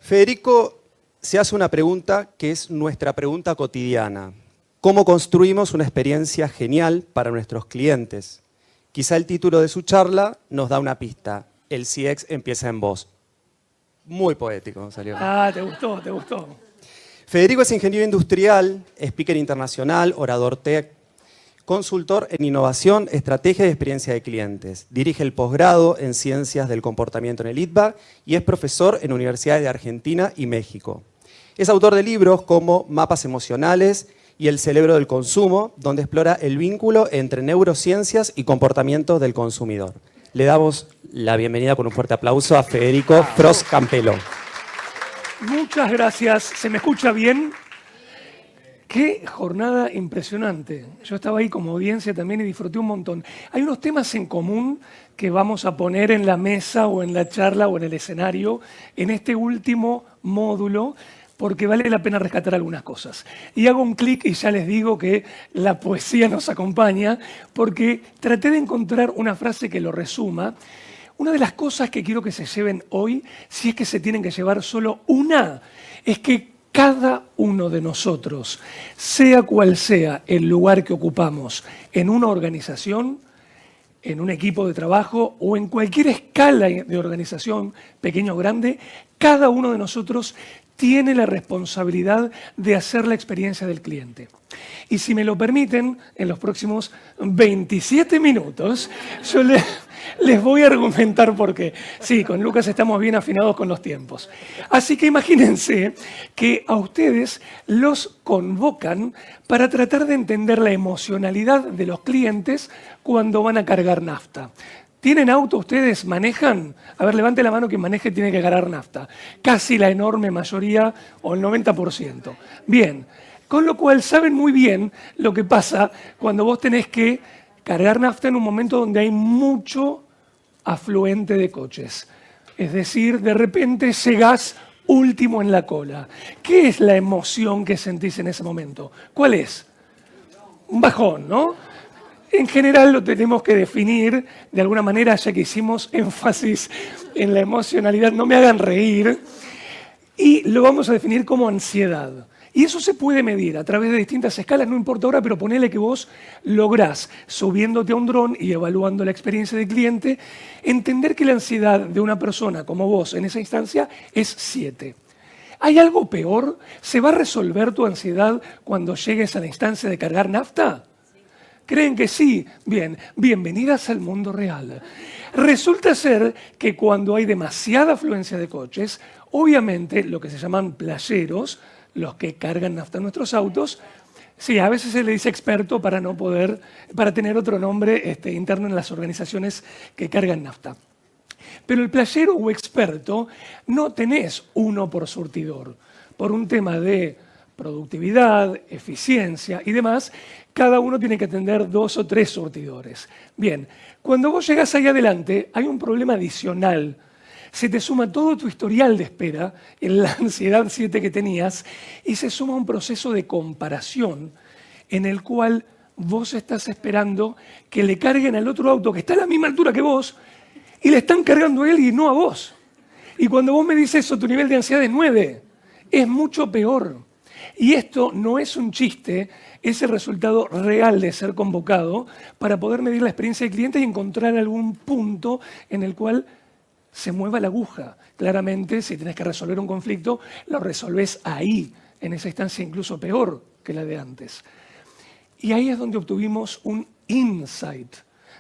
Federico se hace una pregunta que es nuestra pregunta cotidiana. ¿Cómo construimos una experiencia genial para nuestros clientes? Quizá el título de su charla nos da una pista. El CX empieza en vos. Muy poético salió. Ah, te gustó, te gustó. Federico es ingeniero industrial, speaker internacional, orador tech, consultor en innovación, estrategia y experiencia de clientes. Dirige el posgrado en Ciencias del Comportamiento en el ITBA y es profesor en universidades de Argentina y México. Es autor de libros como Mapas Emocionales y El cerebro del consumo, donde explora el vínculo entre neurociencias y comportamientos del consumidor. Le damos la bienvenida con un fuerte aplauso a Federico Frost Campelo. Muchas gracias. ¿Se me escucha bien? Qué jornada impresionante. Yo estaba ahí como audiencia también y disfruté un montón. Hay unos temas en común que vamos a poner en la mesa o en la charla o en el escenario en este último módulo, porque vale la pena rescatar algunas cosas. Y hago un clic y ya les digo que la poesía nos acompaña, porque traté de encontrar una frase que lo resuma. Una de las cosas que quiero que se lleven hoy, si es que se tienen que llevar solo una, es que cada uno de nosotros, sea cual sea el lugar que ocupamos en una organización, en un equipo de trabajo o en cualquier escala de organización, pequeño o grande, cada uno de nosotros tiene la responsabilidad de hacer la experiencia del cliente. Y si me lo permiten, en los próximos 27 minutos, yo les voy a argumentar por qué. Sí, con Lucas estamos bien afinados con los tiempos. Así que imagínense que a ustedes los convocan para tratar de entender la emocionalidad de los clientes cuando van a cargar nafta. ¿Tienen auto ustedes? ¿Manejan? A ver, levante la mano quien maneje tiene que cargar nafta. Casi la enorme mayoría o el 90%. Bien, con lo cual saben muy bien lo que pasa cuando vos tenés que cargar nafta en un momento donde hay mucho afluente de coches. Es decir, de repente llegás último en la cola. ¿Qué es la emoción que sentís en ese momento? ¿Cuál es? Un bajón, ¿no? En general lo tenemos que definir de alguna manera, ya que hicimos énfasis en la emocionalidad, no me hagan reír, y lo vamos a definir como ansiedad. Y eso se puede medir a través de distintas escalas, no importa ahora, pero ponele que vos lográs, subiéndote a un dron y evaluando la experiencia del cliente, entender que la ansiedad de una persona como vos en esa instancia es 7. ¿Hay algo peor? ¿Se va a resolver tu ansiedad cuando llegues a la instancia de cargar nafta? ¿Creen que sí? Bien, bienvenidas al mundo real. Resulta ser que cuando hay demasiada afluencia de coches, obviamente lo que se llaman playeros, los que cargan nafta en nuestros autos, sí, a veces se le dice experto para tener otro nombre interno en las organizaciones que cargan nafta. Pero el playero o experto no tenés uno por surtidor, por un tema de productividad, eficiencia y demás, cada uno tiene que atender 2 o 3 surtidores. Bien, cuando vos llegás ahí adelante, hay un problema adicional. Se te suma todo tu historial de espera, en la ansiedad 7 que tenías, y se suma un proceso de comparación en el cual vos estás esperando que le carguen al otro auto que está a la misma altura que vos y le están cargando a él y no a vos. Y cuando vos me dices eso, tu nivel de ansiedad es 9. Es mucho peor. Y esto no es un chiste, es el resultado real de ser convocado para poder medir la experiencia del cliente y encontrar algún punto en el cual se mueva la aguja. Claramente, si tenés que resolver un conflicto, lo resolvés ahí, en esa instancia incluso peor que la de antes. Y ahí es donde obtuvimos un insight.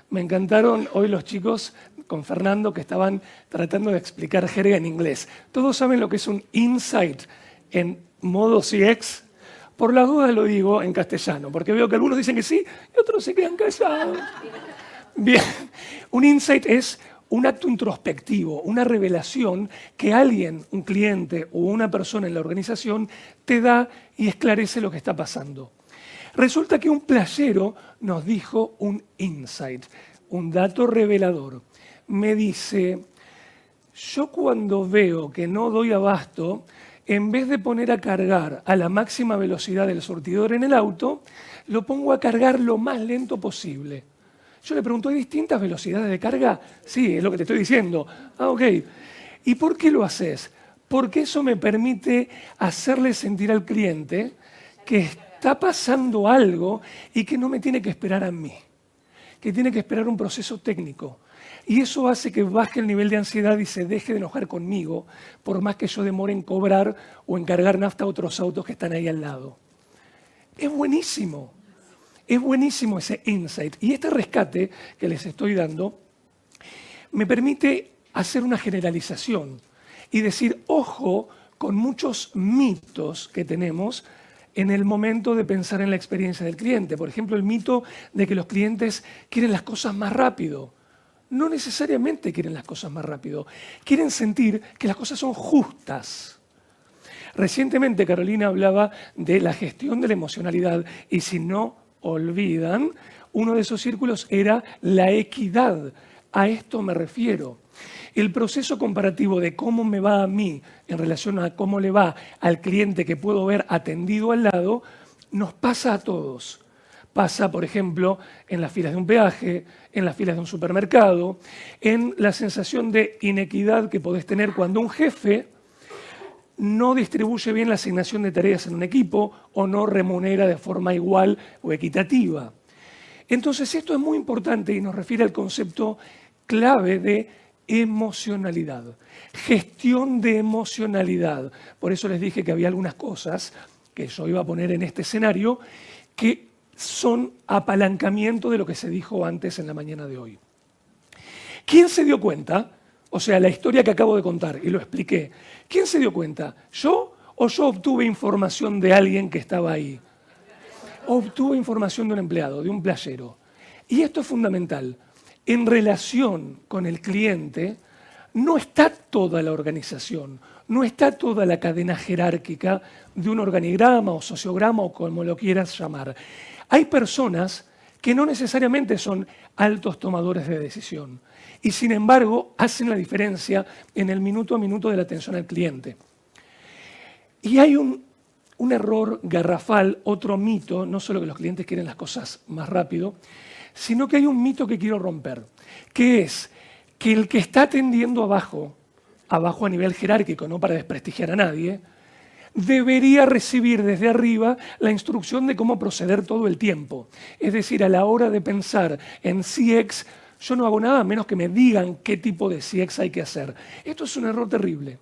Me encantaron hoy los chicos con Fernando que estaban tratando de explicar jerga en inglés. ¿Todos saben lo que es un insight en modo CX? Por las dudas lo digo en castellano, porque veo que algunos dicen que sí y otros se quedan callados. Bien, un insight es un acto introspectivo, una revelación que alguien, un cliente o una persona en la organización te da y esclarece lo que está pasando. Resulta que un playero nos dijo un insight, un dato revelador. Me dice, yo cuando veo que no doy abasto, en vez de poner a cargar a la máxima velocidad del surtidor en el auto, lo pongo a cargar lo más lento posible. Yo le pregunto, ¿hay distintas velocidades de carga? Sí, es lo que te estoy diciendo. Ah, ok. ¿Y por qué lo haces? porque eso me permite hacerle sentir al cliente que está pasando algo y que no me tiene que esperar a mí, que tiene que esperar un proceso técnico. Y eso hace que baje el nivel de ansiedad y se deje de enojar conmigo, por más que yo demore en cobrar o en cargar nafta a otros autos que están ahí al lado. Es buenísimo ese insight. Y este rescate que les estoy dando me permite hacer una generalización y decir, ojo, con muchos mitos que tenemos en el momento de pensar en la experiencia del cliente. Por ejemplo, el mito de que los clientes quieren las cosas más rápido. No necesariamente quieren las cosas más rápido. Quieren sentir que las cosas son justas. Recientemente Carolina hablaba de la gestión de la emocionalidad y si no olvidan, uno de esos círculos era la equidad. A esto me refiero. El proceso comparativo de cómo me va a mí en relación a cómo le va al cliente que puedo ver atendido al lado, nos pasa a todos. Pasa, por ejemplo, en las filas de un peaje, en las filas de un supermercado, en la sensación de inequidad que podés tener cuando un jefe no distribuye bien la asignación de tareas en un equipo o no remunera de forma igual o equitativa. Entonces, esto es muy importante y nos refiere al concepto clave de emocionalidad, gestión de emocionalidad. Por eso les dije que había algunas cosas que yo iba a poner en este escenario que son apalancamiento de lo que se dijo antes en la mañana de hoy. ¿Quién se dio cuenta? O sea, la historia que acabo de contar, y lo expliqué. ¿Quién se dio cuenta? ¿Yo o yo obtuve información de alguien que estaba ahí? Obtuve información de un empleado, de un playero. Y esto es fundamental. En relación con el cliente, no está toda la organización, no está toda la cadena jerárquica de un organigrama o sociograma o como lo quieras llamar. Hay personas que no necesariamente son altos tomadores de decisión y sin embargo hacen la diferencia en el minuto a minuto de la atención al cliente. Y hay un error garrafal, otro mito, no solo que los clientes quieren las cosas más rápido, sino que hay un mito que quiero romper, que es que el que está atendiendo abajo a nivel jerárquico, no para desprestigiar a nadie, debería recibir desde arriba la instrucción de cómo proceder todo el tiempo. Es decir, a la hora de pensar en CX, yo no hago nada menos que me digan qué tipo de CX hay que hacer. Esto es un error terrible,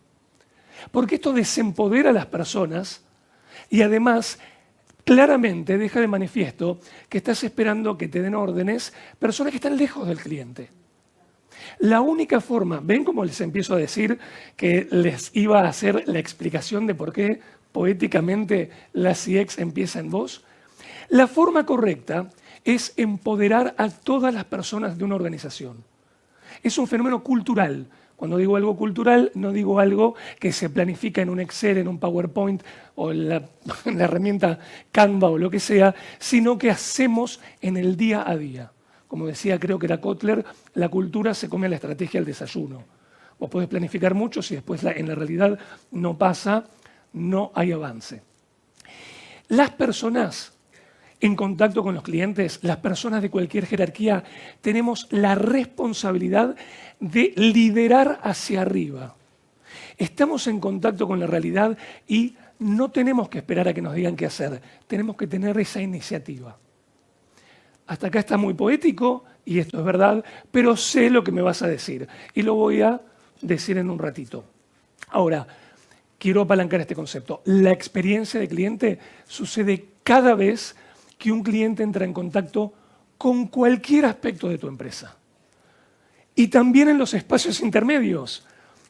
porque esto desempodera a las personas y además claramente deja de manifiesto que estás esperando que te den órdenes personas que están lejos del cliente. La única forma, ¿ven cómo les empiezo a decir que les iba a hacer la explicación de por qué poéticamente la CX empieza en vos? La forma correcta es empoderar a todas las personas de una organización. Es un fenómeno cultural. Cuando digo algo cultural, no digo algo que se planifica en un Excel, en un PowerPoint o en la herramienta Canva o lo que sea, sino que hacemos en el día a día. Como decía, creo que era Kotler, la cultura se come a la estrategia del desayuno. Vos podés planificar mucho, si después en la realidad no pasa, no hay avance. Las personas en contacto con los clientes, las personas de cualquier jerarquía, tenemos la responsabilidad de liderar hacia arriba. Estamos en contacto con la realidad y no tenemos que esperar a que nos digan qué hacer, tenemos que tener esa iniciativa. Hasta acá está muy poético, y esto es verdad, pero sé lo que me vas a decir, y lo voy a decir en un ratito. Ahora, quiero apalancar este concepto. La experiencia de cliente sucede cada vez que un cliente entra en contacto con cualquier aspecto de tu empresa. Y también en los espacios intermedios,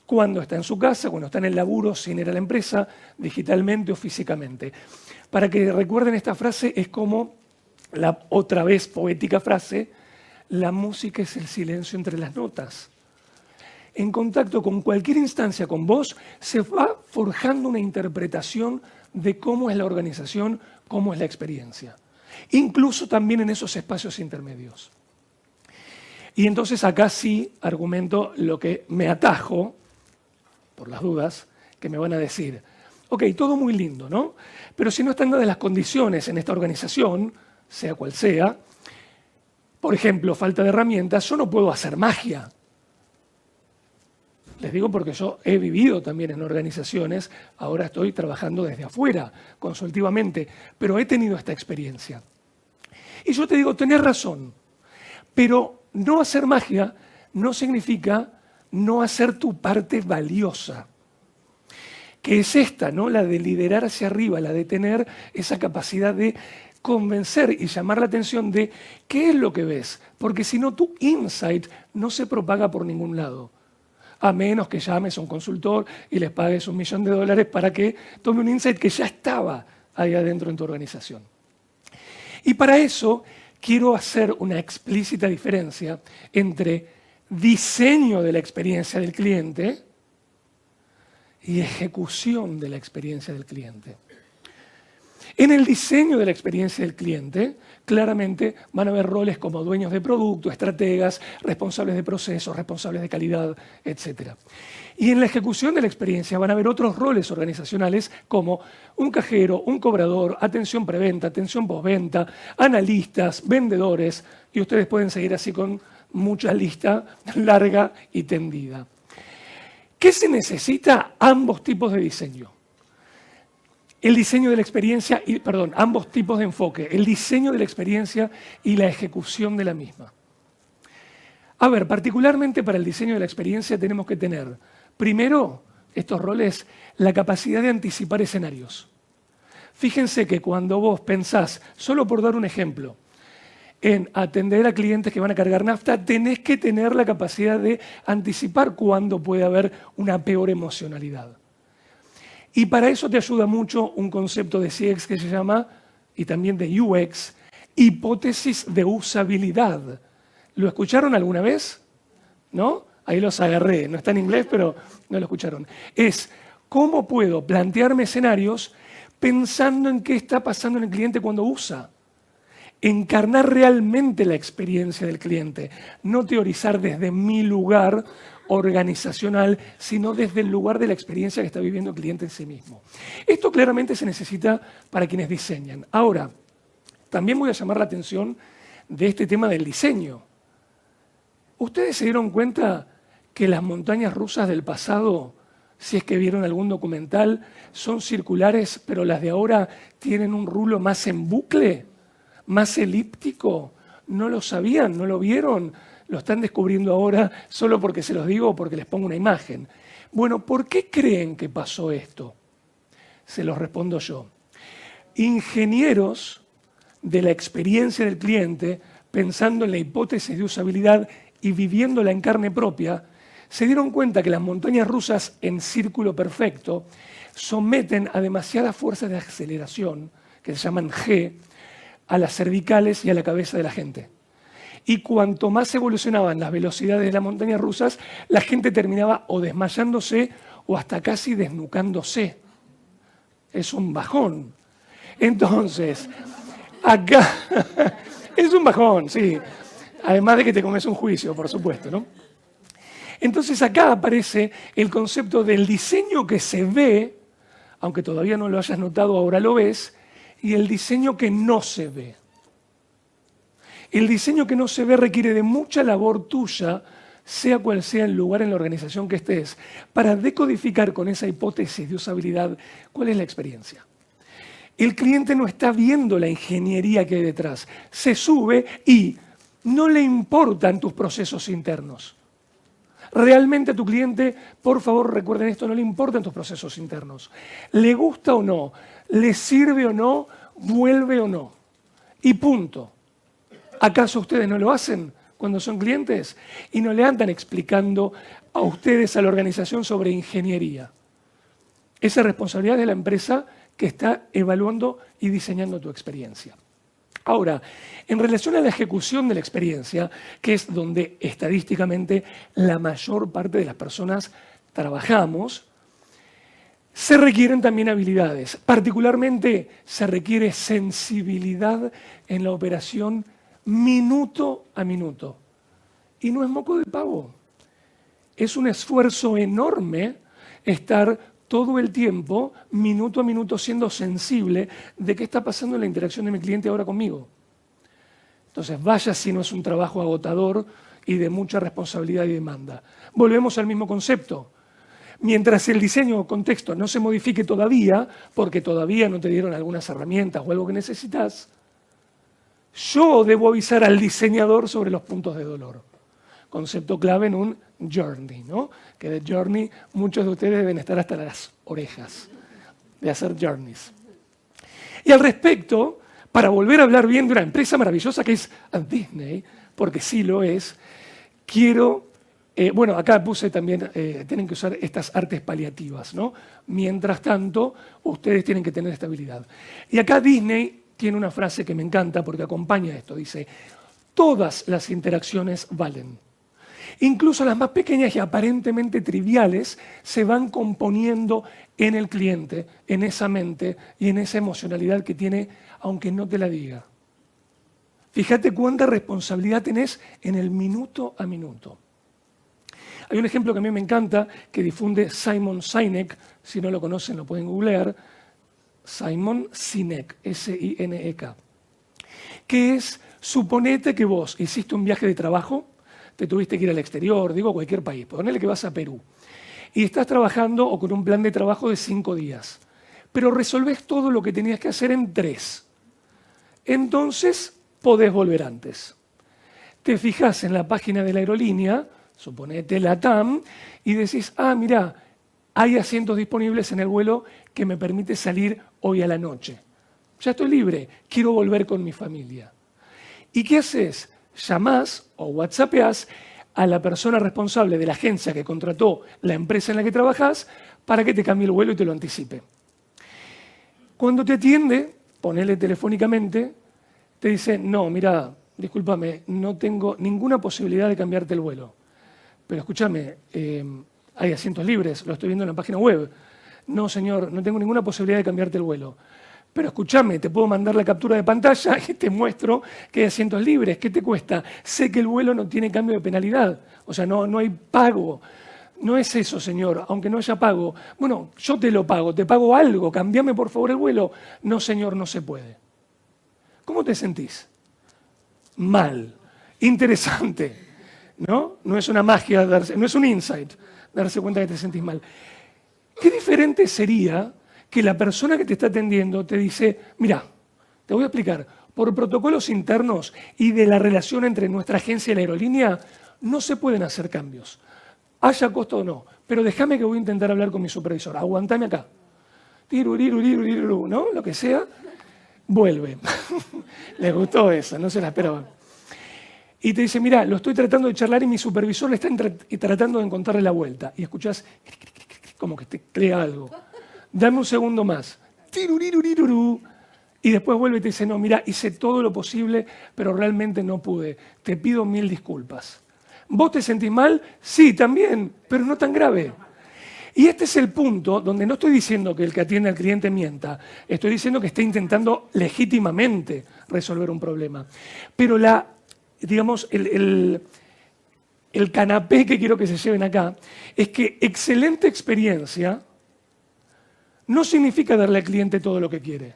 cuando está en su casa, cuando está en el laburo sin ir a la empresa, digitalmente o físicamente. Para que recuerden esta frase, es como la otra vez poética frase, la música es el silencio entre las notas. En contacto con cualquier instancia con vos, se va forjando una interpretación de cómo es la organización, cómo es la experiencia. Incluso también en esos espacios intermedios. Y entonces acá sí argumento lo que me atajo, por las dudas, que me van a decir. Ok, todo muy lindo, ¿no? Pero si no están dadas las condiciones en esta organización, sea cual sea, por ejemplo, falta de herramientas, yo no puedo hacer magia. Les digo porque yo he vivido también en organizaciones, ahora estoy trabajando desde afuera, consultivamente, pero he tenido esta experiencia. Y yo te digo, tenés razón, pero no hacer magia no significa no hacer tu parte valiosa, que es esta, ¿no? La de liderar hacia arriba, la de tener esa capacidad de convencer y llamar la atención de qué es lo que ves, porque si no tu insight no se propaga por ningún lado, a menos que llames a un consultor y les pagues $1.000.000 para que tome un insight que ya estaba ahí adentro en tu organización. Y para eso quiero hacer una explícita diferencia entre diseño de la experiencia del cliente y ejecución de la experiencia del cliente. En el diseño de la experiencia del cliente, claramente van a haber roles como dueños de producto, estrategas, responsables de procesos, responsables de calidad, etc. Y en la ejecución de la experiencia van a haber otros roles organizacionales como un cajero, un cobrador, atención preventa, atención postventa, analistas, vendedores, y ustedes pueden seguir así con mucha lista larga y tendida. ¿Qué se necesita? Ambos tipos de diseño. El diseño de la experiencia, ambos tipos de enfoque, el diseño de la experiencia y la ejecución de la misma. A ver, particularmente para el diseño de la experiencia tenemos que tener, primero, estos roles, la capacidad de anticipar escenarios. Fíjense que cuando vos pensás, solo por dar un ejemplo, en atender a clientes que van a cargar nafta, tenés que tener la capacidad de anticipar cuándo puede haber una peor emocionalidad. Y para eso te ayuda mucho un concepto de CX que se llama, y también de UX, hipótesis de usabilidad. ¿Lo escucharon alguna vez? ¿No? Ahí los agarré, no está en inglés, pero no lo escucharon. Es cómo puedo plantearme escenarios pensando en qué está pasando en el cliente cuando usa. Encarnar realmente la experiencia del cliente, no teorizar desde mi lugar organizacional, sino desde el lugar de la experiencia que está viviendo el cliente en sí mismo. Esto claramente se necesita para quienes diseñan. Ahora, también voy a llamar la atención de este tema del diseño. ¿Ustedes se dieron cuenta que las montañas rusas del pasado, si es que vieron algún documental, son circulares, pero las de ahora tienen un rulo más en bucle, más elíptico? ¿No lo sabían? ¿No lo vieron? Lo están descubriendo ahora solo porque se los digo o porque les pongo una imagen. Bueno, ¿por qué creen que pasó esto? Se los respondo yo. Ingenieros de la experiencia del cliente, pensando en la hipótesis de usabilidad y viviéndola en carne propia, se dieron cuenta que las montañas rusas en círculo perfecto someten a demasiadas fuerzas de aceleración, que se llaman G, a las cervicales y a la cabeza de la gente. Y cuanto más evolucionaban las velocidades de las montañas rusas, la gente terminaba o desmayándose o hasta casi desnucándose. Es un bajón. Entonces, acá es un bajón, sí. Además de que te comes un juicio, por supuesto, ¿no? Entonces acá aparece el concepto del diseño que se ve, aunque todavía no lo hayas notado, ahora lo ves, y el diseño que no se ve. El diseño que no se ve requiere de mucha labor tuya, sea cual sea el lugar en la organización que estés, para decodificar con esa hipótesis de usabilidad cuál es la experiencia. El cliente no está viendo la ingeniería que hay detrás. Se sube y no le importan tus procesos internos. Realmente a tu cliente, por favor recuerden esto, no le importan tus procesos internos. Le gusta o no, le sirve o no, vuelve o no. Y punto. ¿Acaso ustedes no lo hacen cuando son clientes? Y no le andan explicando a ustedes, a la organización, sobre ingeniería. Esa es responsabilidad de la empresa que está evaluando y diseñando tu experiencia. Ahora, en relación a la ejecución de la experiencia, que es donde estadísticamente la mayor parte de las personas trabajamos, se requieren también habilidades. Particularmente se requiere sensibilidad en la operación minuto a minuto. Y no es moco de pavo. Es un esfuerzo enorme estar todo el tiempo, minuto a minuto, siendo sensible de qué está pasando en la interacción de mi cliente ahora conmigo. Entonces, vaya si no es un trabajo agotador y de mucha responsabilidad y demanda. Volvemos al mismo concepto. Mientras el diseño o contexto no se modifique todavía, porque todavía no te dieron algunas herramientas o algo que necesitas, yo debo avisar al diseñador sobre los puntos de dolor. Concepto clave en un journey, ¿no? Que de journey muchos de ustedes deben estar hasta las orejas de hacer journeys. Y al respecto, para volver a hablar bien de una empresa maravillosa que es Disney, porque sí lo es, quiero... bueno, acá puse también, tienen que usar estas artes paliativas, ¿no? Mientras tanto, ustedes tienen que tener estabilidad. Y acá Disney tiene una frase que me encanta porque acompaña esto. Dice, todas las interacciones valen. Incluso las más pequeñas y aparentemente triviales se van componiendo en el cliente, en esa mente y en esa emocionalidad que tiene, aunque no te la diga. Fíjate cuánta responsabilidad tenés en el minuto a minuto. Hay un ejemplo que a mí me encanta, que difunde Simon Sinek, si no lo conocen lo pueden googlear, Simon Sinek, S-I-N-E-K, que es, suponete que vos hiciste un viaje de trabajo, te tuviste que ir al exterior, digo cualquier país, ponele que vas a Perú, y estás trabajando o con un plan de trabajo de 5 días, pero resolvés todo lo que tenías que hacer en 3. Entonces podés volver antes. Te fijás en la página de la aerolínea, suponete LATAM, y decís, ah, mirá, hay asientos disponibles en el vuelo que me permite salir hoy a la noche. Ya estoy libre, quiero volver con mi familia. ¿Y qué haces? Llamás o whatsappeás a la persona responsable de la agencia que contrató la empresa en la que trabajás para que te cambie el vuelo y te lo anticipe. Cuando te atiende, ponele telefónicamente, te dice, no, mira, discúlpame, no tengo ninguna posibilidad de cambiarte el vuelo. Pero escúchame, hay asientos libres, lo estoy viendo en la página web. No, señor, no tengo ninguna posibilidad de cambiarte el vuelo. Pero escúchame, te puedo mandar la captura de pantalla y te muestro que hay asientos libres. ¿Qué te cuesta? Sé que el vuelo no tiene cambio de penalidad. O sea, no hay pago. No es eso, señor, aunque no haya pago. Bueno, yo te lo pago, te pago algo. Cambiame por favor el vuelo. No, señor, no se puede. ¿Cómo te sentís? Mal. Interesante. ¿No? No es una magia, no es un insight darse cuenta que te sentís mal. Qué diferente sería que la persona que te está atendiendo te dice, mira, te voy a explicar, por protocolos internos y de la relación entre nuestra agencia y la aerolínea, no se pueden hacer cambios, haya costo o no, pero déjame que voy a intentar hablar con mi supervisor, aguantame acá. Tiruriru, ¿no? Lo que sea, vuelve. Les gustó eso, no se la esperaban. Y te dice, mira, lo estoy tratando de charlar y mi supervisor le está tratando de encontrarle la vuelta. Y escuchás como que te crea algo. Dame un segundo más. Y después vuelve y te dice, no, mira, hice todo lo posible, pero realmente no pude. Te pido 1000 disculpas. ¿Vos te sentís mal? Sí, también, pero no tan grave. Y este es el punto donde no estoy diciendo que el que atiende al cliente mienta. Estoy diciendo que está intentando legítimamente resolver un problema. Pero digamos, el canapé que quiero que se lleven acá es que excelente experiencia no significa darle al cliente todo lo que quiere.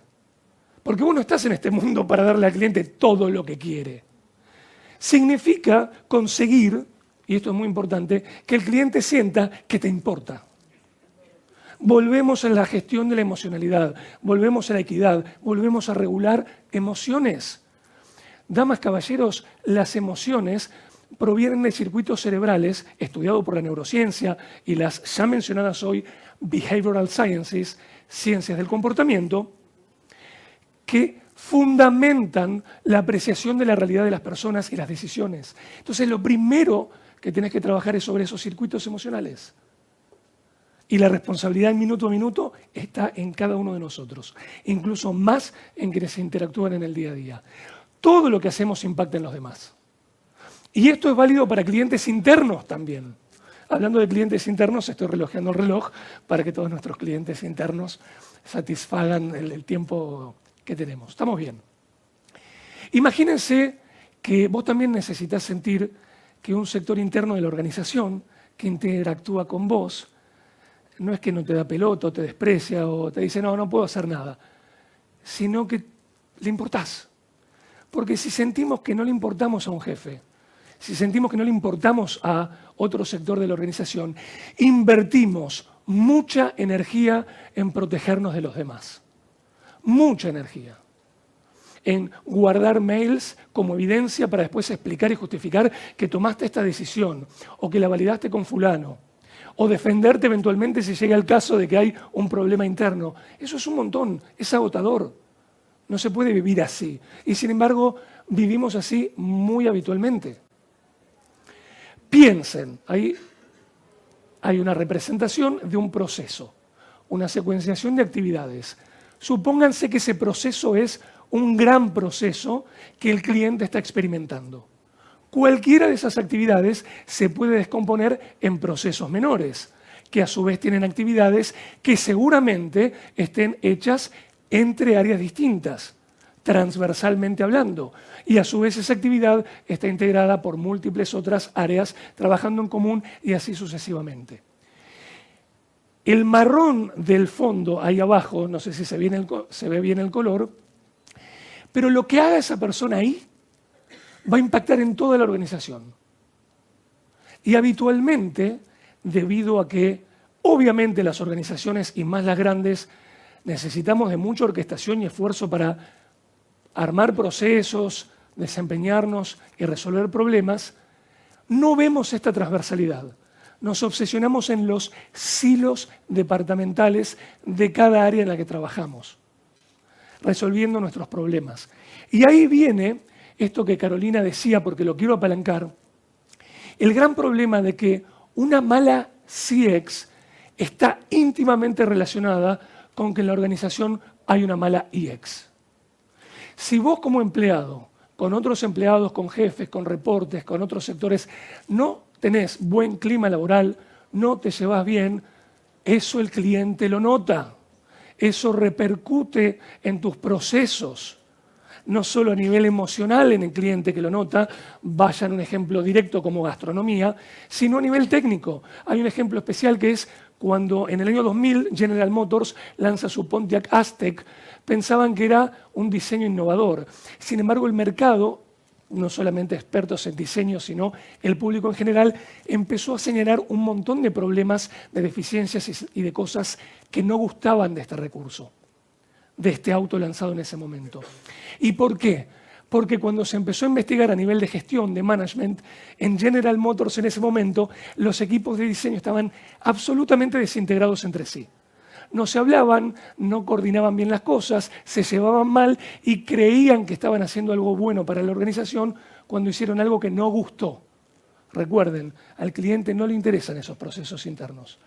Porque vos no estás en este mundo para darle al cliente todo lo que quiere. Significa conseguir, y esto es muy importante, que el cliente sienta que te importa. Volvemos a la gestión de la emocionalidad, volvemos a la equidad, volvemos a regular emociones. Damas, caballeros, las emociones provienen de circuitos cerebrales estudiados por la neurociencia y las ya mencionadas hoy behavioral sciences, ciencias del comportamiento, que fundamentan la apreciación de la realidad de las personas y las decisiones. Entonces, lo primero que tenés que trabajar es sobre esos circuitos emocionales. Y la responsabilidad minuto a minuto está en cada uno de nosotros, incluso más en quienes se interactúan en el día a día. Todo lo que hacemos impacta en los demás. Y esto es válido para clientes internos también. Hablando de clientes internos, estoy relojeando el reloj para que todos nuestros clientes internos satisfagan el tiempo que tenemos. Estamos bien. Imagínense que vos también necesitas sentir que un sector interno de la organización que interactúa con vos no es que no te da pelota o te desprecia o te dice no puedo hacer nada, sino que le importás. Porque si sentimos que no le importamos a un jefe, si sentimos que no le importamos a otro sector de la organización, invertimos mucha energía en protegernos de los demás. Mucha energía. En guardar mails como evidencia para después explicar y justificar que tomaste esta decisión o que la validaste con fulano, o defenderte eventualmente si llega el caso de que hay un problema interno. Eso es un montón, es agotador. No se puede vivir así. Y sin embargo, vivimos así muy habitualmente. Piensen, ahí hay una representación de un proceso, una secuenciación de actividades. Supónganse que ese proceso es un gran proceso que el cliente está experimentando. Cualquiera de esas actividades se puede descomponer en procesos menores, que a su vez tienen actividades que seguramente estén hechas entre áreas distintas, transversalmente hablando, y a su vez esa actividad está integrada por múltiples otras áreas trabajando en común y así sucesivamente. El marrón del fondo ahí abajo, no sé si se ve bien el color, pero lo que haga esa persona ahí va a impactar en toda la organización. Y habitualmente, debido a que obviamente las organizaciones y más las grandes necesitamos de mucha orquestación y esfuerzo para armar procesos, desempeñarnos y resolver problemas, no vemos esta transversalidad. Nos obsesionamos en los silos departamentales de cada área en la que trabajamos, resolviendo nuestros problemas. Y ahí viene esto que Carolina decía, porque lo quiero apalancar, el gran problema de que una mala CX está íntimamente relacionada con que en la organización hay una mala IX. Si vos como empleado, con otros empleados, con jefes, con reportes, con otros sectores, no tenés buen clima laboral, no te llevas bien, eso el cliente lo nota. Eso repercute en tus procesos, no solo a nivel emocional en el cliente que lo nota, vayan un ejemplo directo como gastronomía, sino a nivel técnico. Hay un ejemplo especial que es cuando en el año 2000 General Motors lanza su Pontiac Aztek, pensaban que era un diseño innovador. Sin embargo, el mercado, no solamente expertos en diseño, sino el público en general, empezó a señalar un montón de problemas, de deficiencias y de cosas que no gustaban de este recurso, de este auto lanzado en ese momento. ¿Y por qué? Porque cuando se empezó a investigar a nivel de gestión, de management, en General Motors en ese momento, los equipos de diseño estaban absolutamente desintegrados entre sí. No se hablaban, no coordinaban bien las cosas, se llevaban mal y creían que estaban haciendo algo bueno para la organización cuando hicieron algo que no gustó. Recuerden, al cliente no le interesan esos procesos internos.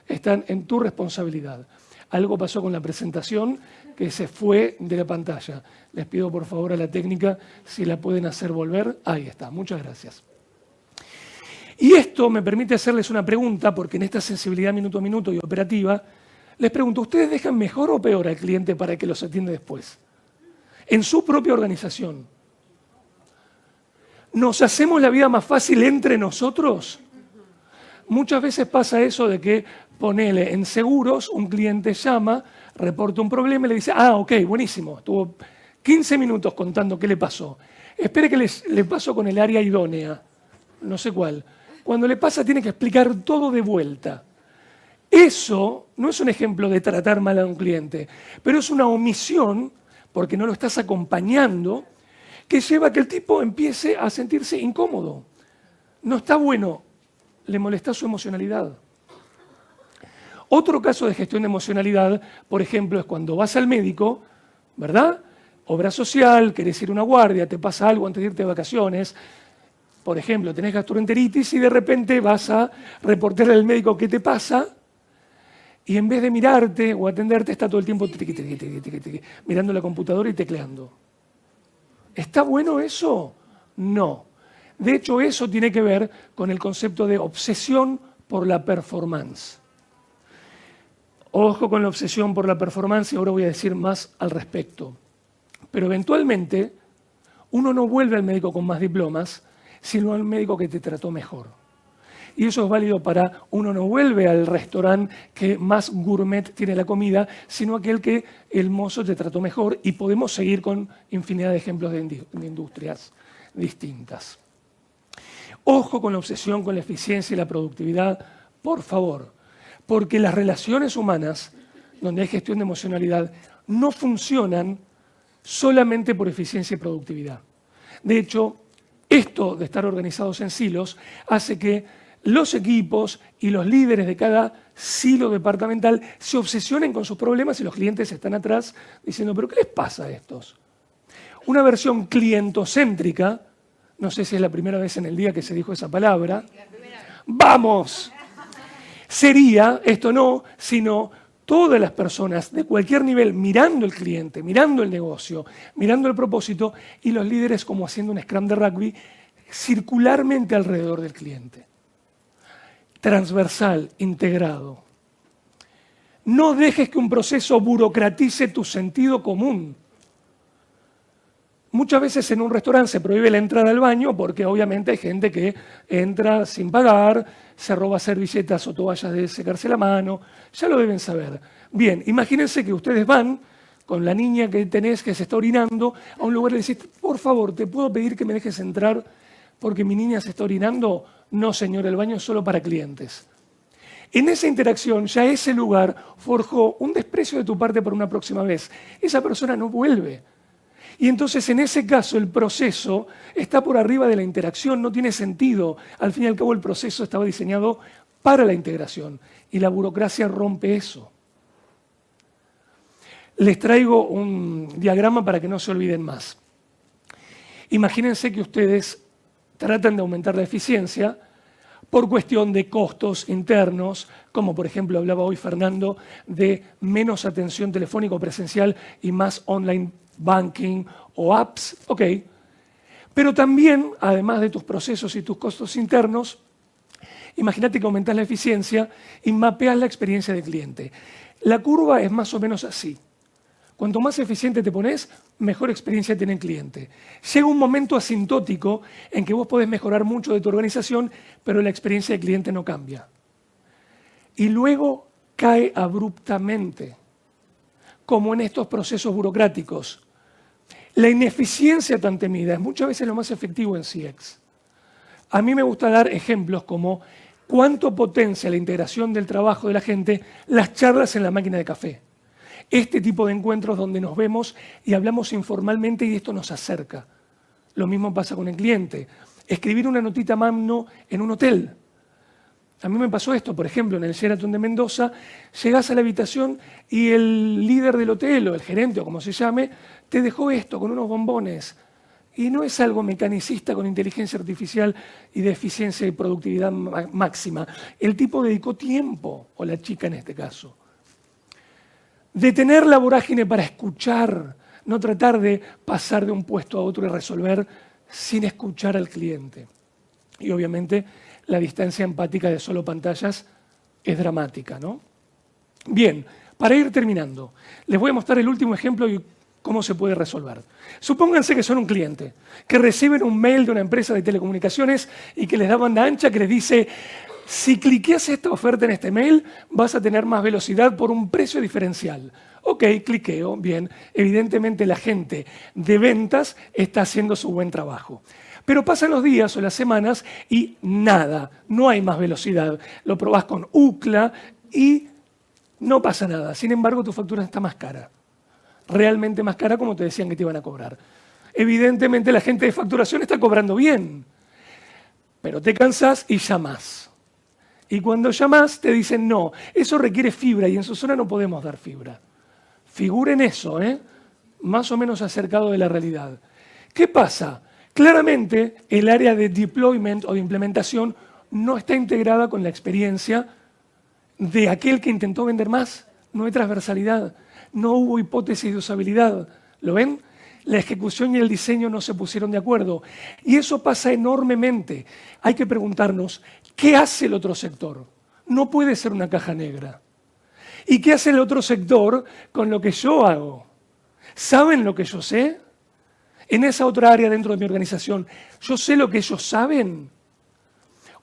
Están en tu responsabilidad. Algo pasó con la presentación que se fue de la pantalla. Les pido por favor a la técnica si la pueden hacer volver. Ahí está, muchas gracias. Y esto me permite hacerles una pregunta, porque en esta sensibilidad minuto a minuto y operativa, les pregunto, ¿ustedes dejan mejor o peor al cliente para que los atienda después? En su propia organización. ¿Nos hacemos la vida más fácil entre nosotros? Muchas veces pasa eso de que, ponele, en seguros, un cliente llama, reporta un problema y le dice, ok, buenísimo, estuvo 15 minutos contando qué le pasó. Espere que le pasó con el área idónea, no sé cuál. Cuando le pasa tiene que explicar todo de vuelta. Eso no es un ejemplo de tratar mal a un cliente, pero es una omisión, porque no lo estás acompañando, que lleva a que el tipo empiece a sentirse incómodo. No está bueno, le molesta su emocionalidad. Otro caso de gestión de emocionalidad, por ejemplo, es cuando vas al médico, ¿verdad? Obra social, querés ir a una guardia, te pasa algo antes de irte de vacaciones. Por ejemplo, tenés gastroenteritis y de repente vas a reportarle al médico qué te pasa y en vez de mirarte o atenderte está todo el tiempo mirando la computadora y tecleando. ¿Está bueno eso? No. De hecho, eso tiene que ver con el concepto de obsesión por la performance. Ojo con la obsesión por la performance y ahora voy a decir más al respecto. Pero eventualmente uno no vuelve al médico con más diplomas, sino al médico que te trató mejor. Y eso es válido para uno no vuelve al restaurante que más gourmet tiene la comida, sino aquel que el mozo te trató mejor y podemos seguir con infinidad de ejemplos de industrias distintas. Ojo con la obsesión con la eficiencia y la productividad, por favor, porque las relaciones humanas, donde hay gestión de emocionalidad, no funcionan solamente por eficiencia y productividad. De hecho, esto de estar organizados en silos hace que los equipos y los líderes de cada silo departamental se obsesionen con sus problemas y los clientes están atrás diciendo, ¿pero qué les pasa a estos? Una versión clientocéntrica, no sé si es la primera vez en el día que se dijo esa palabra, ¡vamos! Sería, esto no, sino todas las personas de cualquier nivel mirando el cliente, mirando el negocio, mirando el propósito y los líderes como haciendo un scrum de rugby circularmente alrededor del cliente. Transversal, integrado. No dejes que un proceso burocratice tu sentido común. Muchas veces en un restaurante se prohíbe la entrada al baño porque obviamente hay gente que entra sin pagar, se roba servilletas o toallas de secarse la mano, ya lo deben saber. Bien, imagínense que ustedes van con la niña que tenés que se está orinando a un lugar y le decís, por favor, ¿te puedo pedir que me dejes entrar porque mi niña se está orinando? No, señor, el baño es solo para clientes. En esa interacción ya ese lugar forjó un desprecio de tu parte por una próxima vez. Esa persona no vuelve. Y entonces en ese caso el proceso está por arriba de la interacción, no tiene sentido. Al fin y al cabo el proceso estaba diseñado para la integración y la burocracia rompe eso. Les traigo un diagrama para que no se olviden más. Imagínense que ustedes tratan de aumentar la eficiencia por cuestión de costos internos, como por ejemplo hablaba hoy Fernando de menos atención telefónica o presencial y más online banking o apps, ok. Pero también, además de tus procesos y tus costos internos, imagínate que aumentas la eficiencia y mapeas la experiencia del cliente. La curva es más o menos así. Cuanto más eficiente te pones, mejor experiencia tiene el cliente. Llega un momento asintótico en que vos podés mejorar mucho de tu organización, pero la experiencia del cliente no cambia. Y luego cae abruptamente, como en estos procesos burocráticos. La ineficiencia tan temida es muchas veces lo más efectivo en CX. A mí me gusta dar ejemplos como cuánto potencia la integración del trabajo de la gente las charlas en la máquina de café. Este tipo de encuentros donde nos vemos y hablamos informalmente y esto nos acerca. Lo mismo pasa con el cliente. Escribir una notita magno en un hotel. A mí me pasó esto, por ejemplo, en el Sheraton de Mendoza, llegás a la habitación y el líder del hotel, o el gerente, o como se llame, te dejó esto con unos bombones. Y no es algo mecanicista con inteligencia artificial y de eficiencia y productividad máxima. El tipo dedicó tiempo, o la chica en este caso. Detener la vorágine para escuchar, no tratar de pasar de un puesto a otro y resolver sin escuchar al cliente. Y obviamente la distancia empática de solo pantallas es dramática, ¿no? Bien, para ir terminando, les voy a mostrar el último ejemplo y cómo se puede resolver. Supónganse que son un cliente, que reciben un mail de una empresa de telecomunicaciones y que les da banda ancha que les dice, si cliqueas esta oferta en este mail, vas a tener más velocidad por un precio diferencial. Ok, cliqueo, bien. Evidentemente la gente de ventas está haciendo su buen trabajo. Pero pasan los días o las semanas y nada, no hay más velocidad. Lo probás con UCLA y no pasa nada. Sin embargo, tu factura está más cara. Realmente más cara como te decían que te iban a cobrar. Evidentemente la gente de facturación está cobrando bien. Pero te cansás y llamás. Y cuando llamás te dicen no, eso requiere fibra y en su zona no podemos dar fibra. Figuren eso, más o menos acercado de la realidad. ¿Qué pasa? Claramente el área de deployment o de implementación no está integrada con la experiencia de aquel que intentó vender más. No hay transversalidad, no hubo hipótesis de usabilidad. ¿Lo ven? La ejecución y el diseño no se pusieron de acuerdo. Y eso pasa enormemente. Hay que preguntarnos, ¿qué hace el otro sector? No puede ser una caja negra. ¿Y qué hace el otro sector con lo que yo hago? ¿Saben lo que yo sé? En esa otra área dentro de mi organización, ¿yo sé lo que ellos saben?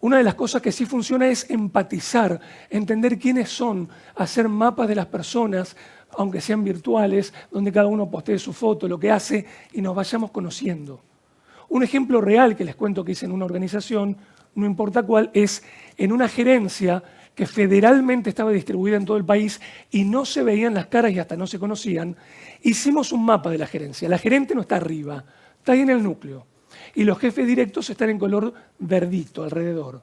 Una de las cosas que sí funciona es empatizar, entender quiénes son, hacer mapas de las personas, aunque sean virtuales, donde cada uno postee su foto, lo que hace, y nos vayamos conociendo. Un ejemplo real que les cuento que hice en una organización, no importa cuál, es en una gerencia que federalmente estaba distribuida en todo el país y no se veían las caras y hasta no se conocían, hicimos un mapa de la gerencia. La gerente no está arriba, está ahí en el núcleo. Y los jefes directos están en color verdito alrededor.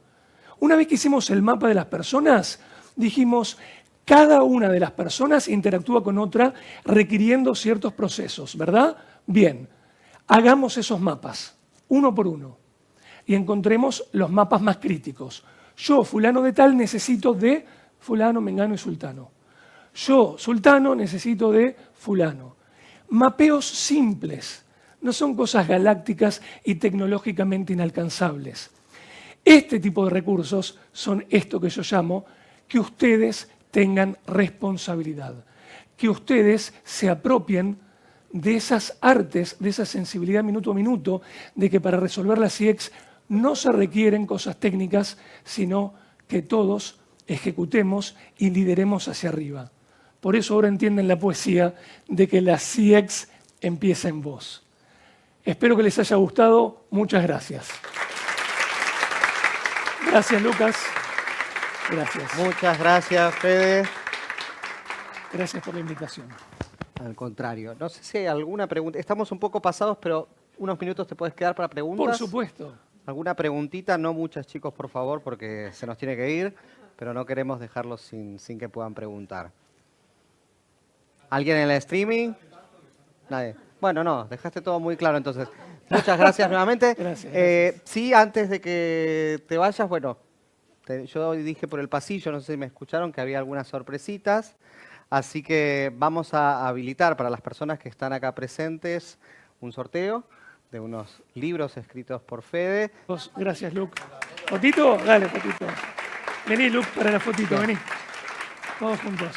Una vez que hicimos el mapa de las personas, dijimos, cada una de las personas interactúa con otra requiriendo ciertos procesos, ¿verdad? Bien, hagamos esos mapas, uno por uno, y encontremos los mapas más críticos. Yo, fulano de tal, necesito de fulano, mengano y sultano. Yo, sultano, necesito de fulano. Mapeos simples, no son cosas galácticas y tecnológicamente inalcanzables. Este tipo de recursos son esto que yo llamo que ustedes tengan responsabilidad, que ustedes se apropien de esas artes, de esa sensibilidad minuto a minuto, de que para resolver las CX no se requieren cosas técnicas, sino que todos ejecutemos y lideremos hacia arriba. Por eso ahora entienden la poesía de que la CX empieza en vos. Espero que les haya gustado. Muchas gracias. Gracias, Lucas. Gracias. Muchas gracias, Fede. Gracias por la invitación. Al contrario. No sé si hay alguna pregunta. Estamos un poco pasados, pero unos minutos te puedes quedar para preguntas. Por supuesto. ¿Alguna preguntita? No muchas, chicos, por favor, porque se nos tiene que ir, pero no queremos dejarlos sin que puedan preguntar. ¿Alguien en el streaming? Nadie. Bueno, no, dejaste todo muy claro, entonces. Muchas gracias nuevamente. Gracias. Sí, antes de que te vayas, bueno, yo dije por el pasillo, no sé si me escucharon, que había algunas sorpresitas. Así que vamos a habilitar para las personas que están acá presentes un sorteo de unos libros escritos por Fede. Gracias, Luke. ¿Fotito? Dale, fotito. Vení, Luke, para la fotito, vení. Todos juntos.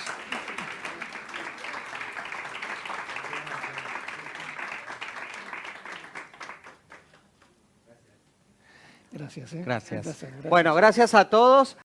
Gracias. Gracias. Gracias. Bueno, gracias a todos.